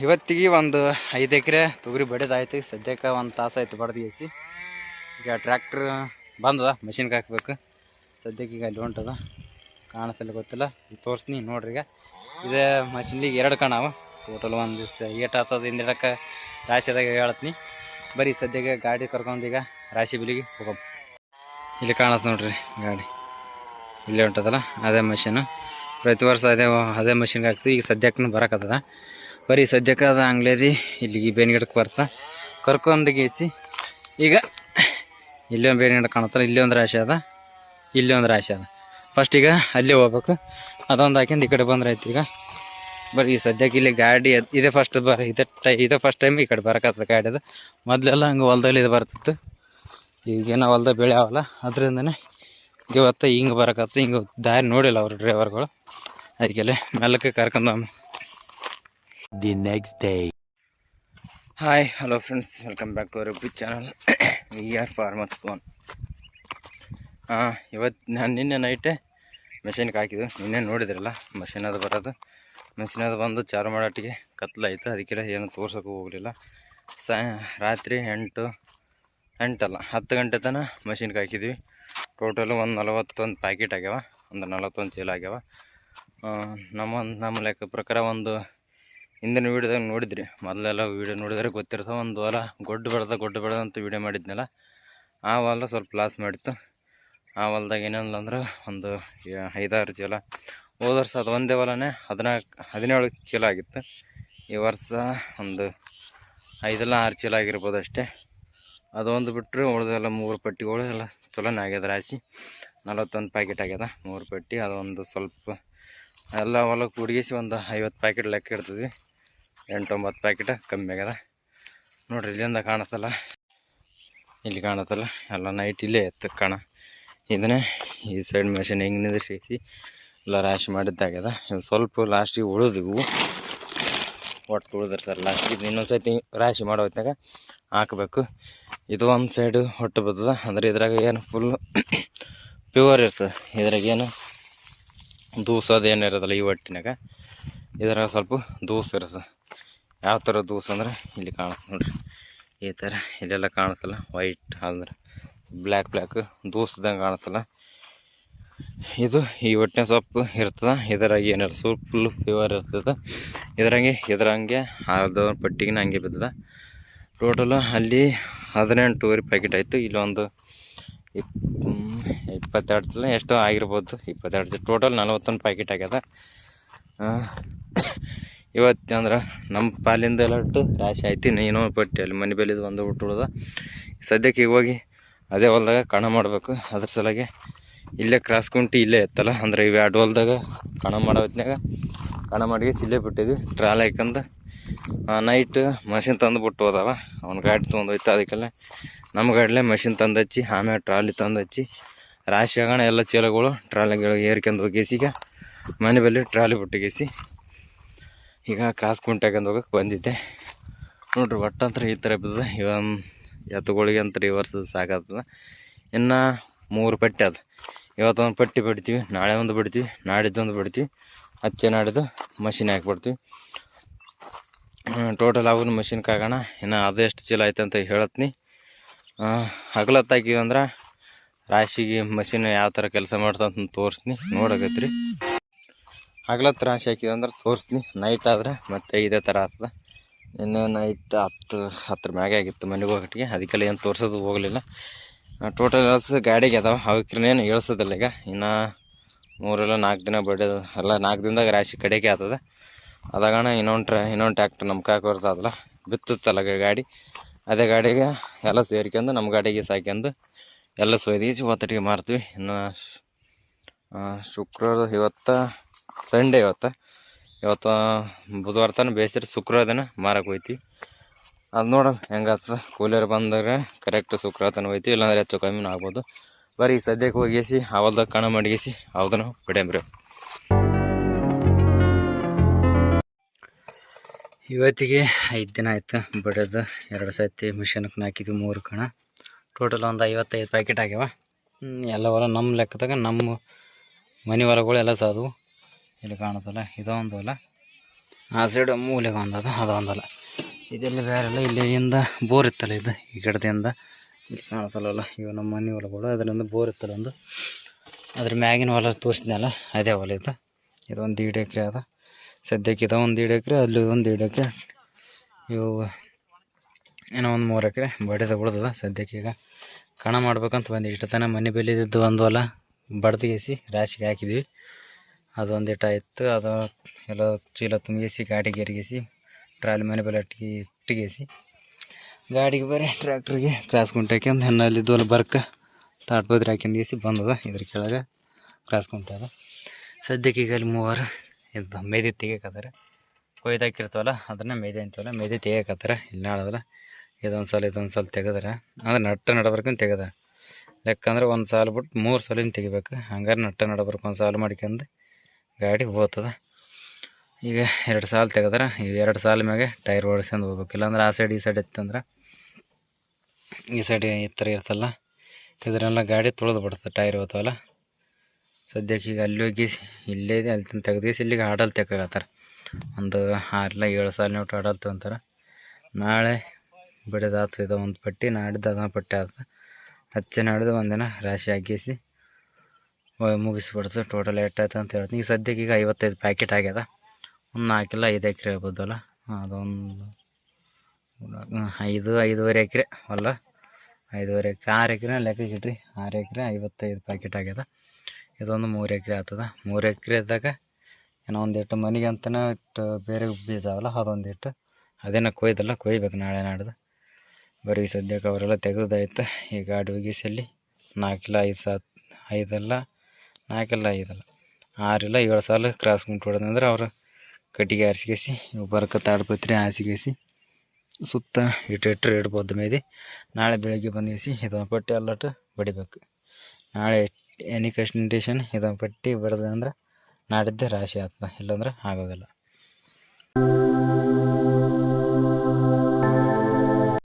ಇವತ್ತಿಗೆ ಒಂದು 5 ಎಕರೆ ತೊಗರಿ ಬಡಿದಾಯ್ತು. ಸದ್ಯಕ್ಕೆ ಒಂದು ತಾಸು ಆಯ್ತು ಬಡ್ದು. ಈಗ ಟ್ರ್ಯಾಕ್ಟ್ರ್ ಬಂದದ, ಮಷಿನ್ಗೆ ಹಾಕ್ಬೇಕು. ಸದ್ಯಕ್ಕೆ ಈಗ ಅಲ್ಲಿ ಹೊಂಟದ, ಕಾಣಿಸಲ್ಲ ಗೊತ್ತಿಲ್ಲ. ಈಗ ತೋರಿಸ್ತೀನಿ ನೋಡ್ರಿ. ಈಗ ಇದೇ ಮಷಿನ್ಲಿಗೆ 2 ಕಣವ. ಟೋಟಲ್ ಒಂದು ದಿವಸ ಏಟ್ ಆಗ್ತದೆ ಹಿಂದಿಡಕ್ಕೆ ರಾಶಿದಾಗ ಹೇಳ್ತೀನಿ. ಬರೀ ಸದ್ಯಕ್ಕೆ ಗಾಡಿ ಕರ್ಕೊಂಡು ಈಗ ರಾಶಿ ಬಿಲಿಗೆ ಹೋಗೋ. ಇಲ್ಲಿ ಕಾಣತ್ತೆ ನೋಡ್ರಿ ಗಾಡಿ, ಇಲ್ಲಿ ಹೊಂಟದಲ್ಲ ಅದೇ ಮಷಿನು. ಪ್ರತಿ ವರ್ಷ ಅದೇ ಮಷಿನ್ಗೆ ಹಾಕ್ತೀವಿ. ಈಗ ಸದ್ಯಕ್ಕೂ ಬರೋಕತ್ತದ. ಬರೀ ಸದ್ಯಕ್ಕೆ ಅದು ಅಂಗ್ಲೇದಿ ಇಲ್ಲಿಗೆ ಬೇನಿಗಿಡಕ್ಕೆ ಬರ್ತಾ ಕರ್ಕೊಂಡು ಗೇಸಿ. ಈಗ ಇಲ್ಲೇ ಒಂದು ಬೇನಿಗಿಡ ಕಾಣತ್ತಲ್ಲ, ಇಲ್ಲಿ ಒಂದು ರಾಶಿ ಅದ, ಇಲ್ಲಿ ಒಂದು ರಾಶಿ ಅದ. ಫಸ್ಟ್ ಈಗ ಅಲ್ಲೇ ಹೋಗ್ಬೇಕು. ಅದೊಂದು ಹಾಕ್ಯಂದು ಈ ಕಡೆ ಬಂದ್ರೆ ಆಯ್ತು. ಈಗ ಬರೀ ಸದ್ಯಕ್ಕೆ ಇಲ್ಲಿ ಗಾಡಿ ಇದೇ ಫಸ್ಟ್ ಇದೇ ಫಸ್ಟ್ ಟೈಮ್ ಈ ಕಡೆ ಬರೋಕತ್ತದ ಗಾಡಿ. ಅದು ಮೊದಲೆಲ್ಲ ಹಂಗೆ ಹೊಲ್ದಲ್ಲಿ ಇದು ಬರ್ತಿತ್ತು. ಈಗೇನೋ ಹೊಲ್ದಾಗ ಬೆಳೆ ಅವಲ್ಲ, ಅದರಿಂದನೇ ಇವತ್ತು ಹಿಂಗೆ ಬರೋಕತ್ತ. ಹಿಂಗೆ ದಾರಿ ನೋಡಿಲ್ಲ ಅವರು ಡ್ರೈವರ್ಗಳು, ಅದಕ್ಕೆಲ್ಲ ಮೆಲ್ಲಕ್ಕೆ ಕರ್ಕೊಂಡು. The next day. Hi hello friends, welcome back to our YouTube channel. We are farmers one. ಇವತ್ತು ನಾನು ನಿನ್ನೆ ನೈಟೇ ಮೆಷಿನ್ಗೆ ಹಾಕಿದ್ದು. ನಿನ್ನೆ ನೋಡಿದ್ರಲ್ಲ ಮಷಿನ್ ಅದು ಬರೋದು. ಮೆಷಿನ್ ಅದು ಬಂದು ಚಾರು ಮಾಡೋಟ್ಟಿಗೆ ಕತ್ಲಾಯ್ತು. ಅದಕ್ಕೆಲ್ಲ ಏನು ತೋರ್ಸೋಕೆ ಹೋಗಲಿಲ್ಲ. ರಾತ್ರಿ 10 ಗಂಟೆ ತನಕ ಮಷಿನ್ಗೆ ಹಾಕಿದ್ವಿ. ಟೋಟಲು ಒಂದು 41 ಪ್ಯಾಕೆಟ್ ಆಗ್ಯಾವ, ಒಂದು 41 ಚೀಲ ಆಗ್ಯಾವ. ನಮ್ಮ ಲೆಕ್ಕ ಪ್ರಕಾರ ಒಂದು ಹಿಂದಿನ ವೀಡಿಯೋದಾಗ ನೋಡಿದ್ರಿ, ಮೊದಲೆಲ್ಲ ವೀಡಿಯೋ ನೋಡಿದರೆ ಗೊತ್ತಿರ್ತವೆ. ಒಂದು ಹೊಲ ಗೊಡ್ಡು ಬೆಳೆದ ಅಂತ ವೀಡಿಯೋ ಮಾಡಿದ್ನಲ್ಲ, ಆ ಹೊಲ ಸ್ವಲ್ಪ ಲಾಸ್ ಮಾಡಿತ್ತು. ಆ ಹೊಲ್ದಾಗ ಏನಿಲ್ಲ ಅಂದ್ರೆ ಒಂದು 5-6 ಚೀಲ. ಹೋದ ವರ್ಷ ಅದು ಒಂದೇ ಹೊಲನೇ 17 ಚೀಲ ಆಗಿತ್ತು. ಈ ವರ್ಷ ಒಂದು 5-6 ಚೀಲ ಆಗಿರ್ಬೋದು ಅಷ್ಟೇ. ಅದೊಂದು ಬಿಟ್ಟರೆ ಉಳಿದೆಲ್ಲ 3 ಪಟ್ಟಿಗಳು ಎಲ್ಲ ಚಲೋನೇ ಆಗ್ಯದ. ರಾಶಿ 41 ಪ್ಯಾಕೆಟ್ ಆಗ್ಯದ, 3 ಪಟ್ಟಿ. ಅದೊಂದು ಸ್ವಲ್ಪ ಎಲ್ಲ ಹೊಲಕ್ಕೆ ಹುಡುಗಿಸಿ ಒಂದು 50 ಪ್ಯಾಕೆಟ್ ಲೆಕ್ಕ ಇಡ್ತಿದ್ವಿ. 8-9 ಪ್ಯಾಕೆಟ್ ಕಮ್ಮಿ ಆಗ್ಯದ ನೋಡ್ರಿ. ಇಲ್ಲಿಂದ ಕಾಣತ್ತಲ್ಲ, ಇಲ್ಲಿ ಕಾಣತ್ತಲ್ಲ ಎಲ್ಲ ನೈಟ್ ಇಲ್ಲೇ ಎತ್ತು ಕಾಣ. ಇದನ್ನೇ ಈ ಸೈಡ್ ಮೆಷಿನ್ ಹೆಂಗೆ ನಿಂದಿರಿಸಿ ಎಲ್ಲ ರಾಶಿ ಮಾಡಿದ್ದಾಗ್ಯದ. ಇವು ಸ್ವಲ್ಪ ಲಾಸ್ಟಿಗೆ ಉಳಿದಿವು, ಒಟ್ಟು ಉಳಿದಿರ್ತಾರೆ ಲಾಸ್ಟಿಗೆ. ಇನ್ನೊಂದು ಸತಿ ರಾಶಿ ಮಾಡೋ ಹೊತ್ನಾಗ ಹಾಕಬೇಕು. ಇದು ಒಂದು ಸೈಡು ಹೊಟ್ಟು ಬರ್ತದ. ಅಂದರೆ ಇದ್ರಾಗ ಏನು ಫುಲ್ ಪ್ಯೂರ್ ಇರ್ತದೆ. ಇದ್ರಾಗ ಏನು ದೂಸೋದು ಏನು ಇರೋದಿಲ್ಲ. ಈ ಒಟ್ಟಿನಾಗ ಇದ್ರಾಗ ಸ್ವಲ್ಪ ದೂಸು ಇರ್ತದೆ. ಯಾವ ಥರ ದೂಸು ಅಂದ್ರೆ ಇಲ್ಲಿ ಕಾಣುತ್ತೆ ನೋಡ್ರಿ, ಈ ಥರ ಇಲ್ಲೆಲ್ಲ ಕಾಣುತ್ತಲ್ಲ ವೈಟ್ ಅಂದ್ರೆ ಬ್ಲ್ಯಾಕ್ ದೂಸದಂಗೆ ಕಾಣುತ್ತಲ್ಲ. ಇದು ಈ ಒಟ್ಟಿನ ಸೊಪ್ಪು ಇರ್ತದೆ. ಇದರಾಗ ಏನಿಲ್ಲ, ಸ್ವಲ್ಪ ಫುಲ್ ಪ್ಯೂರ್ ಇರ್ತದೆ. ಇದ್ರಂಗೆ ಅರ್ಧ ಪಟ್ಟಿಗೆ ಹಂಗೆ ಬಿದ್ದದ. ಟೋಟಲು ಅಲ್ಲಿ 18 ಪ್ಯಾಕೆಟ್ ಆಯಿತು. ಇಲ್ಲೊಂದು 22 ಚೀಲ ಎಷ್ಟೋ ಆಗಿರ್ಬೋದು. 22 ಚೀಲ ಟೋಟಲ್ 41 ಪ್ಯಾಕೆಟ್ ಆಗ್ಯದ. ಇವತ್ತು ಅಂದ್ರೆ ನಮ್ಮ ಪಾಲಿಂದ ಎಲ್ಲ ಒಟ್ಟು ರಾಶಿ ಆಯ್ತು. ಏನೋ ಪಟ್ಟಿ ಅಲ್ಲಿ ಮನೆ ಬೆಲೆದು ಒಂದು ಬಿಟ್ಟು ಉಳ್ದ. ಸದ್ಯಕ್ಕೆ ಈಗ ಹೋಗಿ ಅದೇ ಹೊಲ್ದಾಗ ಕಣ ಮಾಡಬೇಕು. ಅದ್ರ ಸಲುವಾಗಿ ಇಲ್ಲೇ ಕ್ರಾಸ್ ಕುಂಟಿ ಇಲ್ಲೇ ಇತ್ತಲ್ಲ, ಅಂದರೆ ಇವು 2 ಹೊಲ್ದಾಗ ಕಣ ಮಾಡೋ ಹೊತ್ನಾಗ ಕಣ ಮಾಡಿ ಇಲ್ಲೇ ಬಿಟ್ಟಿದ್ವಿ. ಟ್ರಾಲ್ ಹಾಕಂದು ನೈಟ್ ಮಷಿನ್ ತಂದು ಬಿಟ್ಟು ಹೋದವ. ಅವ್ನ ಗಾಡಿ ತೊಗೊಂಡು ಹೋಯ್ತು. ಅದಕ್ಕೆಲ್ಲ ನಮ್ಮ ಗಾಡಿಲೇ ಮಷಿನ್ ತಂದು ಹಚ್ಚಿ, ಆಮೇಲೆ ಟ್ರಾಲಿ ತಂದು ಹಚ್ಚಿ ರಾಶಿ ಆಗೋಣ ಎಲ್ಲ ಚೀಲಗಳು ಟ್ರಾಲಿಗಳು ಏರ್ಕೊಂಡು ಹೋಗಿಸಿ ಈಗ ಮನೆ ಬಲ್ಲಿ ಟ್ರಾಲಿ ಬಿಟ್ಟಿಗೇಸಿ ಈಗ ಕ್ರಾಸ್ ಕುಂಟೆ ಹಾಕೊಂಡು ಹೋಗಕ್ಕೆ ಬಂದಿದ್ದೆ ನೋಡ್ರಿ. ಒಟ್ಟಂತ್ರ ಈ ಥರ ಬಿದ್ದದ. ಎತ್ತುಗಳಿಗೆ ಅಂತ ಈ ವರ್ಷದ ಸಾಕಾಗ್ತದ. ಇನ್ನು 3 ಪಟ್ಟಿ ಅದ. ಇವತ್ತೊಂದು ಪಟ್ಟಿ ಬಿಡ್ತೀವಿ, ನಾಳೆ ಒಂದು ಬಿಡ್ತೀವಿ, ನಾಡಿದ್ದೊಂದು ಬಿಡ್ತೀವಿ. ಹಚ್ಚೆ ನಾಡಿದ್ದು ಮಷಿನ್ ಹಾಕಿಬಿಡ್ತೀವಿ. ಟೋಟಲ್ ಅವನು ಮಷಿನ್ಗೆ ಹಾಕೋಣ. ಇನ್ನು ಅದು ಎಷ್ಟು ಚೀಲ ಆಯ್ತು ಅಂತ ಹೇಳತ್ನಿ. ಹಗಲತ್ತು ಹಾಕಿವಿ ಅಂದ್ರೆ ರಾಶಿಗೆ ಮಷಿನ್ ಯಾವ ಥರ ಕೆಲಸ ಮಾಡ್ತಂತ ತೋರಿಸ್ತೀನಿ, ನೋಡಕತ್ರಿ. ಹಗಲತ್ತು ರಾಶಿ ಹಾಕಿವಿ ಅಂದ್ರೆ ತೋರಿಸ್ತೀನಿ. ನೈಟ್ ಆದರೆ ಮತ್ತೆ ಇದೇ ಥರ ಆಗ್ತದೆ. ಇನ್ನು ನೈಟ್ 10 ಮ್ಯಾಗೆ ಆಗಿತ್ತು ಮನೆಗೆ ಹೋಗೋಟ್ಟಿಗೆ. ಅದಕ್ಕೆಲ್ಲ ಏನು ತೋರಿಸೋದು ಹೋಗಲಿಲ್ಲ. ಟೋಟಲ್ ಎಳ್ಸು ಗಾಡಿಗೆ ಅದಾವೆ, ಅವಕ್ಕೇನು ಇಳಿಸೋದಿಲ್ಲ. ಈಗ ಇನ್ನು 3-4 ದಿನ ಬಡಿಯೋದು ಎಲ್ಲ 4 ದಿನದಾಗ ರಾಶಿ ಕಡೆಗೆ ಆಗ್ತದೆ. ಅದಾಗಣ ಇನ್ನೊಂದು ಟ್ಯಾಕ್ಟ್ರ್ ನಮ್ಮ ಕಾಕ ಬರ್ತದಲ್ಲ, ಬಿತ್ತುತ್ತಲ್ಲ ಗಾಡಿ, ಅದೇ ಗಾಡಿಗೆ ಎಲ್ಲ ಸೇರ್ಕೊಂಡು ನಮ್ಮ ಗಾಡಿಗೆ ಸಾಕ್ಯಂದು ಎಲ್ಲ ಸೊಯ್ದೀಸಿ ಒತ್ತಟಿಗೆ ಮಾರ್ತೀವಿ. ಇನ್ನು ಶುಕ್ರವಾರ ಇವತ್ತು ಸಂಡೇ, ಇವತ್ತು ಬುಧವಾರ ತನಕ ಬೇಯಿಸಿರಿ, ಶುಕ್ರವಾರ ದಿನ ಮಾರಕ್ಕೆ ಹೋಯ್ತೀವಿ. ಅದು ನೋಡೋಣ ಹೆಂಗಾಗ್ತದೆ. ಕೂಲಿಯರ್ ಬಂದಾಗ ಕರೆಕ್ಟ್ ಶುಕ್ರವಾರ ತನಕ ಹೋಯ್ತೀವಿ, ಇಲ್ಲಾಂದ್ರೆ ಹೆಚ್ಚು ಕಮ್ಮಿನೂ ಆಗ್ಬೋದು. ಬರೀ ಸದ್ಯಕ್ಕೆ ಹೋಗಿಸಿ ಅವಲ್ದಾಗ ಕಣ ಮಾಡಿಗಿಸಿ ಅವದನ್ನು ಬಿಡಂಬ್ರಿ. ಇವತ್ತಿಗೆ 5 ದಿನ ಆಯ್ತು ಬಿಡೋದು. 2 ಸತಿ ಮಿಷನ್ಗೆ ಹಾಕಿದ್ವಿ, 3 ಕಣ. ಟೋಟಲ್ ಒಂದು 55 ಪ್ಯಾಕೆಟ್ ಆಗ್ಯಾವ. ಎಲ್ಲ ಹೊಲ ನಮ್ಮ ಲೆಕ್ಕದಾಗ ನಮ್ಮ ಮನೆ ಹೊಲಗಳು ಎಲ್ಲ ಸಾದವು. ಇಲ್ಲಿ ಕಾಣುತ್ತಲ್ಲ, ಇದೊಂದು ಹೊಲ. ಆ ಸೈಡ್ ಮೂಲೆಗೆ ಒಂದದ ಅದು ಒಂದಲ್ಲ, ಇದೆಲ್ಲ ಬೇರೆಲ್ಲ ಇಲ್ಲಿಂದ ಬೋರ್ ಇತ್ತಲ್ಲ, ಇದು ಈ ಕಡೆದಿಂದ ಇಲ್ಲಿ ಕಾಣ್ತಲ್ಲ, ಇವು ನಮ್ಮ ಮನೆ ಹೊಲಗಳು, ಅದರಿಂದ ಬೋರ್ ಇತ್ತಲ್ಲ ಒಂದು, ಅದ್ರ ಮ್ಯಾಗಿನ ಹೊಲ ತೋರಿಸಿದ್ನಲ್ಲ ಅದೇ ಹೊಲ ಇದು. ಇದೊಂದು 1.5 ಎಕರೆ ಅದ ಸದ್ಯಕ್ಕೆ, ಇದು ಒಂದು 1.5 ಎಕರೆ, ಅಲ್ಲಿ ಒಂದು 1.5 ಎಕರೆ, ಇವು ಏನೋ ಒಂದು 3 ಎಕರೆ ಬಡಿದ ಉಳ್ದದ ಸದ್ಯಕ್ಕೆ. ಈಗ ಕಣ ಮಾಡ್ಬೇಕಂತ ಬಂದು ಇಷ್ಟು ತನಕ ಮನೆ ಬೆಳೆದಿದ್ದು ಒಂದು ಹೊಲ ಬಡ್ದಿಗೆಸಿ ರಾಶಿಗೆ ಹಾಕಿದ್ವಿ, ಅದೊಂದು ಇಟ್ಟಾಯಿತು. ಅದು ಎಲ್ಲ ಚೀಲ ತುಂಬಿಸಿ ಗಾಡಿಗೆ ಎರಿಗಿಸಿ ಟ್ರಾಲಿ ಮನೆ ಬೆಲೆ ಇಟ್ಟಿಗೆಸಿ ಗಾಡಿಗೆ ಬರೀ ಟ್ರ್ಯಾಕ್ಟ್ರಿಗೆ ಕ್ರಾಸ್ ಗುಂಟೆ ಹಾಕ್ಯಂದು ಅಲ್ಲಿ ದೋಲ್ ಬರ್ಕ ತಾಟ್ಬದ್ರಿ ಹಾಕ್ಯಂದಿಸಿ ಬಂದದ. ಇದ್ರ ಕೆಳಗೆ ಕ್ರಾಸ್ ಗುಂಟೆ ಅದ. ಸದ್ಯಕ್ಕೆ ಈಗ ಅಲ್ಲಿ 3 ಇದು ಮೇದಿ ತೆಗಿಯಕತ್ತಾರೆ, ಕೊಯ್ದು ಹಾಕಿರ್ತಾವಲ್ಲ ಅದನ್ನು ಮೇದಿ ಅಂತೀವಲ್ಲ, ಮೇದಿ ತೆಗಿಯಕತ್ತಾರೆ ಇಲ್ಲಿ ನಾಳದಲ್ಲ. ಇದೊಂದು ಸಲ ತೆಗೆದ್ರೆ ಅಂದ್ರೆ ನಟ್ಟ ನಡಬರ್ಕಂತ ತೆಗೆದ ಲೆಕ್ಕ, ಅಂದ್ರೆ ಒಂದು ಸಾಲು ಬಿಟ್ಟು 3 ಸಲಿನ ತೆಗಿಬೇಕು. ಹಂಗಾರೆ ನಟ್ಟ ನಡಬರ್ಕು ಒಂದು ಸಾಲು ಮಾಡ್ಕೊಂಡು ಗಾಡಿ ಹೋಗ್ತದ. ಈಗ 2 ಸಾಲು ತೆಗೆದ್ರೆ ಇವು 2 ಸಾಲ ಮ್ಯಾಗೆ ಟೈರ್ ಓಡಿಸ್ಕೊಂಡು ಹೋಗ್ಬೇಕು. ಇಲ್ಲಾಂದ್ರೆ ಆ ಸೈಡ್ ಈ ಸೈಡ್ ಇತ್ತಂದ್ರೆ ಈ ಸೈಡ್ ಈ ಥರ ಇರ್ತಲ್ಲ, ಇದನ್ನೆಲ್ಲ ಗಾಡಿ ತುಳಿದು ಬಿಡ್ತದೆ, ಟೈರ್ ಹೋಗ್ತಾವಲ್ಲ. ಸದ್ಯಕ್ಕೆ ಈಗ ಅಲ್ಲಿ ಹೋಗಿ ಇಲ್ಲೇ ಇದೆ, ಅಲ್ಲಿ ತೆಗೆದಿಸಿ ಇಲ್ಲಿಗೆ ಆಡಲ್ ತೆಗತ್ತಾರೆ. ಒಂದು 6-7 ಸಾಲ ನೀವು ಆಡಲ್ ತೊಗೊಂತಾರೆ. ನಾಳೆ ಬಿಡೋದಾಯ್ತು, ಇದು ಒಂದು ಪಟ್ಟಿ, ನಾಡಿದ್ದು ಅದೊಂದು ಪಟ್ಟಿ ಆಗ್ತದೆ. ನಾಡಿದ್ದು ಒಂದಿನ ರಾಶಿ ಹಾಕಿಸಿ ಮುಗಿಸ್ಬಿಡ್ತು. ಟೋಟಲ್ ಎಷ್ಟಾಯ್ತು ಅಂತ ಹೇಳ್ತೀನಿ. ಈಗ ಸದ್ಯಕ್ಕೆ ಈಗ 55 ಪ್ಯಾಕೆಟ್ ಆಗ್ಯದ. ಒಂದು 4-5 ಎಕರೆ ಇರ್ಬೋದಲ್ಲ, ಅದೊಂದು 5-5.5 ಎಕರೆ ಹೊಲ, 5.5 ಎಕರೆ 6 ಎಕರೆ ಲೆಕ್ಕಕ್ಕೆ ಇಡ್ರಿ, 6 ಎಕರೆ 55 ಪ್ಯಾಕೆಟ್ ಆಗ್ಯದ. ಇದೊಂದು 3 ಎಕರೆ ಆಗ್ತದೆ. 3 ಎಕರೆ ಇದ್ದಾಗ ಏನೋ ಒಂದಿಟ್ಟು ಮನೆಗೆ ಅಂತಲೇ ಇಟ್ಟು ಬೇರೆ ಬೀಜ ಅವಲ್ಲ, ಅದೊಂದಿಟ್ಟು ಅದೇನೋ ಕೊಯ್ಬೇಕು ನಾಳೆ ನಾಡ್ದು. ಬರೀ ಸದ್ಯಕ್ಕೆ ಅವರೆಲ್ಲ ತೆಗೆದಾಯ್ತು. ಈ ಗಾಡಿ ಹೋಗಿಸಲ್ಲಿ 4-5 6-7 ಸಾಲ ಕ್ರಾಸ್ ಗುಂಟು ಹೊಡೆದಂದ್ರೆ ಅವರು ಕಟ್ಟಿಗೆ ಆರಿಸಿಗೆಸಿ ಬರ್ಕ ತಾಡ್ಪತ್ರಿ ಹಾಸಿಗೆಸಿ ಸುತ್ತ ಇಟ್ಟಿಟ್ರೆ ಇಡ್ಬೋದು ಮೇದಿ. ನಾಳೆ ಬೆಳಗ್ಗೆ ಬಂದಿಸಿ ಇದೊಂದು ಪಟ್ಟಿ ಅಲ್ಲಟ್ಟು ಬಡಿಬೇಕು. ನಾಳೆ ಎನಿ ಕಂಡೀಷನ್ ಇದೊಂದು ಪಟ್ಟಿ ಬಡ್ದು ಅಂದ್ರೆ ನಾಡಿದ್ದೆ ರಾಶಿ ಆಗ್ತದೆ, ಇಲ್ಲಾಂದ್ರೆ ಆಗೋದಿಲ್ಲ.